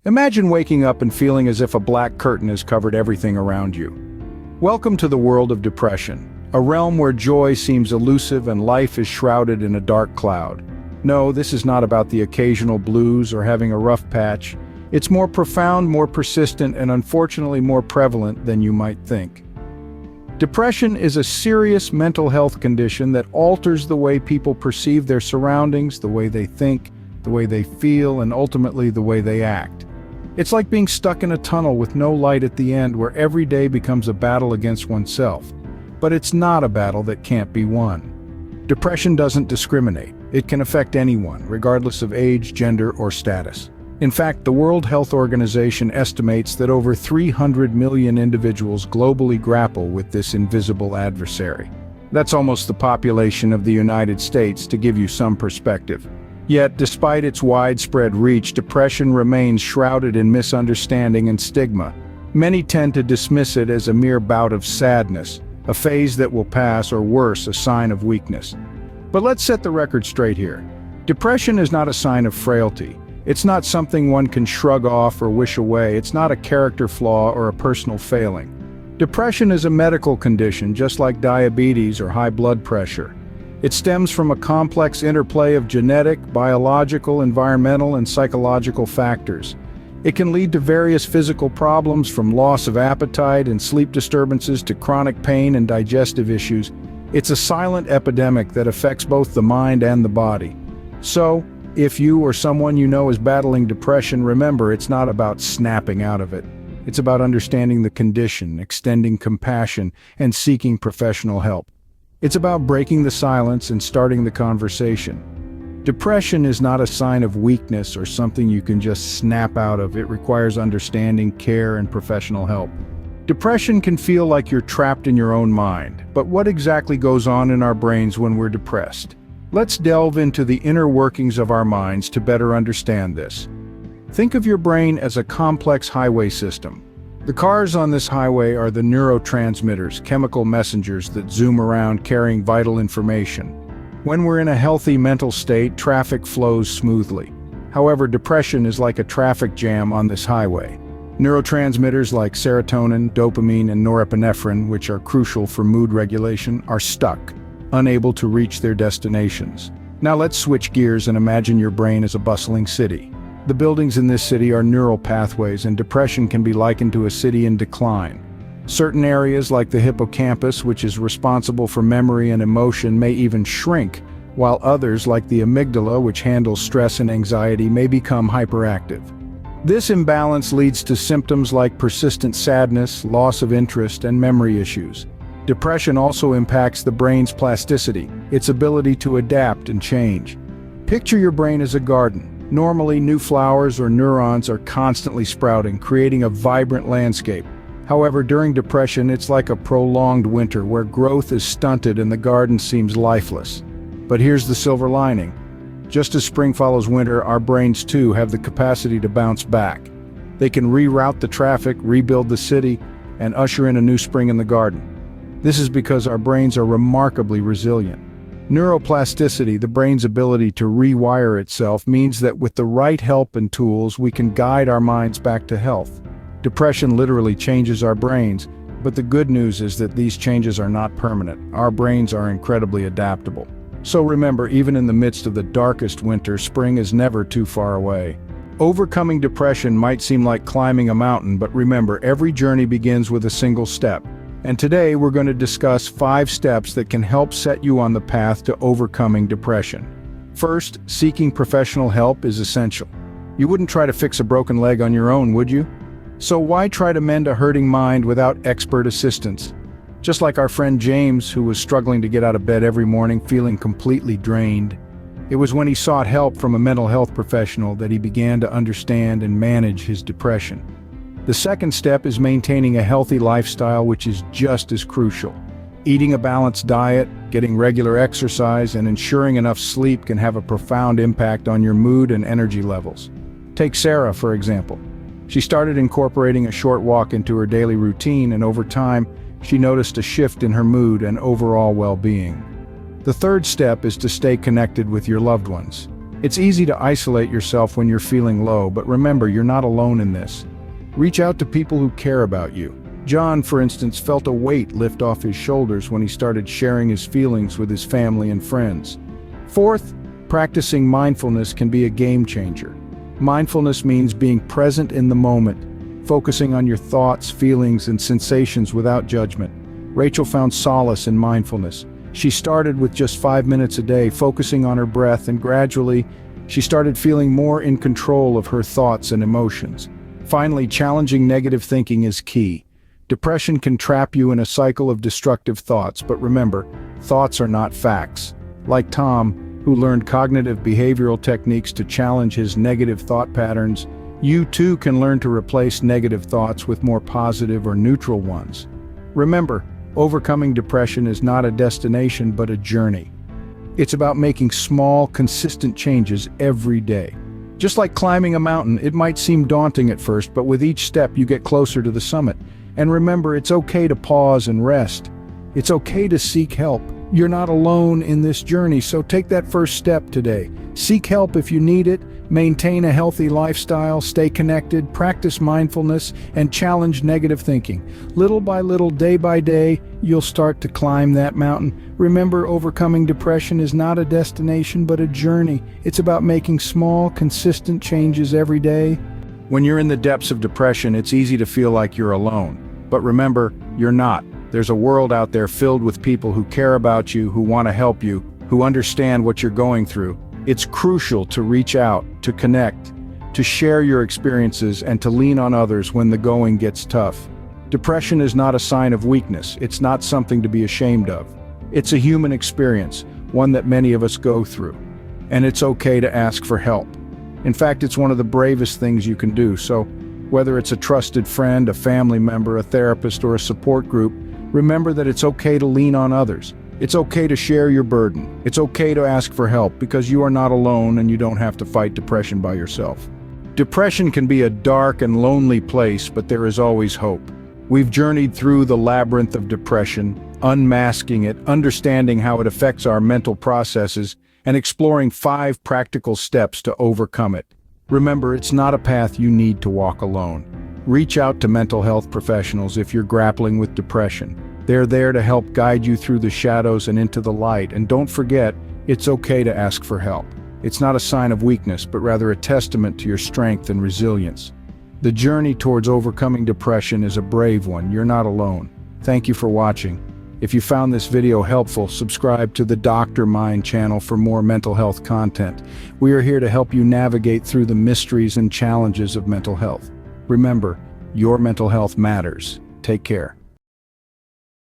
Imagine waking up and feeling as if a black curtain has covered everything around you. Welcome to the world of depression, a realm where joy seems elusive and life is shrouded in a dark cloud. No, this is not about the occasional blues or having a rough patch. It's more profound, more persistent, and unfortunately more prevalent than you might think. Depression is a serious mental health condition that alters the way people perceive their surroundings, the way they think, the way they feel, and ultimately the way they act. It's like being stuck in a tunnel with no light at the end, where every day becomes a battle against oneself. But it's not a battle that can't be won. Depression doesn't discriminate. It can affect anyone, regardless of age, gender, or status. In fact, the World Health Organization estimates that over 300 million individuals globally grapple with this invisible adversary. That's almost the population of the United States, to give you some perspective. Yet, despite its widespread reach, depression remains shrouded in misunderstanding and stigma. Many tend to dismiss it as a mere bout of sadness, a phase that will pass, or worse, a sign of weakness. But let's set the record straight here. Depression is not a sign of frailty. It's not something one can shrug off or wish away. It's not a character flaw or a personal failing. Depression is a medical condition, just like diabetes or high blood pressure. It stems from a complex interplay of genetic, biological, environmental, and psychological factors. It can lead to various physical problems, from loss of appetite and sleep disturbances to chronic pain and digestive issues. It's a silent epidemic that affects both the mind and the body. So, if you or someone you know is battling depression, remember, it's not about snapping out of it. It's about understanding the condition, extending compassion, and seeking professional help. It's about breaking the silence and starting the conversation. Depression is not a sign of weakness or something you can just snap out of. It requires understanding, care, and professional help. Depression can feel like you're trapped in your own mind, but what exactly goes on in our brains when we're depressed? Let's delve into the inner workings of our minds to better understand this. Think of your brain as a complex highway system. The cars on this highway are the neurotransmitters, chemical messengers that zoom around carrying vital information. When we're in a healthy mental state, traffic flows smoothly. However, depression is like a traffic jam on this highway. Neurotransmitters like serotonin, dopamine, and norepinephrine, which are crucial for mood regulation, are stuck, unable to reach their destinations. Now let's switch gears and imagine your brain as a bustling city. The buildings in this city are neural pathways, and depression can be likened to a city in decline. Certain areas, like the hippocampus, which is responsible for memory and emotion, may even shrink, while others, like the amygdala, which handles stress and anxiety, may become hyperactive. This imbalance leads to symptoms like persistent sadness, loss of interest, and memory issues. Depression also impacts the brain's plasticity, its ability to adapt and change. Picture your brain as a garden. Normally, new flowers or neurons are constantly sprouting, creating a vibrant landscape. However, during depression, it's like a prolonged winter where growth is stunted and the garden seems lifeless. But here's the silver lining. Just as spring follows winter, our brains too have the capacity to bounce back. They can reroute the traffic, rebuild the city, and usher in a new spring in the garden. This is because our brains are remarkably resilient. Neuroplasticity, the brain's ability to rewire itself, means that with the right help and tools, we can guide our minds back to health. Depression literally changes our brains, but the good news is that these changes are not permanent. Our brains are incredibly adaptable. So remember, even in the midst of the darkest winter, spring is never too far away. Overcoming depression might seem like climbing a mountain, but remember, every journey begins with a single step. And today we're going to discuss 5 steps that can help set you on the path to overcoming depression. First, seeking professional help is essential. You wouldn't try to fix a broken leg on your own, would you? So why try to mend a hurting mind without expert assistance? Just like our friend James, who was struggling to get out of bed every morning feeling completely drained. It was when he sought help from a mental health professional that he began to understand and manage his depression. The second step is maintaining a healthy lifestyle, which is just as crucial. Eating a balanced diet, getting regular exercise, and ensuring enough sleep can have a profound impact on your mood and energy levels. Take Sarah, for example. She started incorporating a short walk into her daily routine, and over time, she noticed a shift in her mood and overall well-being. The third step is to stay connected with your loved ones. It's easy to isolate yourself when you're feeling low, but remember, you're not alone in this. Reach out to people who care about you. John, for instance, felt a weight lift off his shoulders when he started sharing his feelings with his family and friends. Fourth, practicing mindfulness can be a game changer. Mindfulness means being present in the moment, focusing on your thoughts, feelings, and sensations without judgment. Rachel found solace in mindfulness. She started with just 5 minutes a day, focusing on her breath, and gradually, she started feeling more in control of her thoughts and emotions. Finally, challenging negative thinking is key. Depression can trap you in a cycle of destructive thoughts, but remember, thoughts are not facts. Like Tom, who learned cognitive behavioral techniques to challenge his negative thought patterns, you too can learn to replace negative thoughts with more positive or neutral ones. Remember, overcoming depression is not a destination but a journey. It's about making small, consistent changes every day. Just like climbing a mountain, it might seem daunting at first, but with each step you get closer to the summit. And remember, it's okay to pause and rest. It's okay to seek help. You're not alone in this journey, so take that first step today. Seek help if you need it, maintain a healthy lifestyle, stay connected, practice mindfulness, and challenge negative thinking. Little by little, day by day, you'll start to climb that mountain. Remember, overcoming depression is not a destination but a journey. It's about making small, consistent changes every day. When you're in the depths of depression, it's easy to feel like you're alone. But remember, you're not. There's a world out there filled with people who care about you, who want to help you, who understand what you're going through. It's crucial to reach out, to connect, to share your experiences, and to lean on others when the going gets tough. Depression is not a sign of weakness. It's not something to be ashamed of. It's a human experience, one that many of us go through. And it's okay to ask for help. In fact, it's one of the bravest things you can do. So, whether it's a trusted friend, a family member, a therapist, or a support group, remember that it's okay to lean on others. It's okay to share your burden. It's okay to ask for help because you are not alone and you don't have to fight depression by yourself. Depression can be a dark and lonely place, but there is always hope. We've journeyed through the labyrinth of depression, unmasking it, understanding how it affects our mental processes, and exploring 5 practical steps to overcome it. Remember, it's not a path you need to walk alone. Reach out to mental health professionals if you're grappling with depression. They're there to help guide you through the shadows and into the light. And don't forget, it's okay to ask for help. It's not a sign of weakness, but rather a testament to your strength and resilience. The journey towards overcoming depression is a brave one. You're not alone. Thank you for watching. If you found this video helpful, subscribe to the Dr. Mind channel for more mental health content. We are here to help you navigate through the mysteries and challenges of mental health. Remember, your mental health matters. Take care.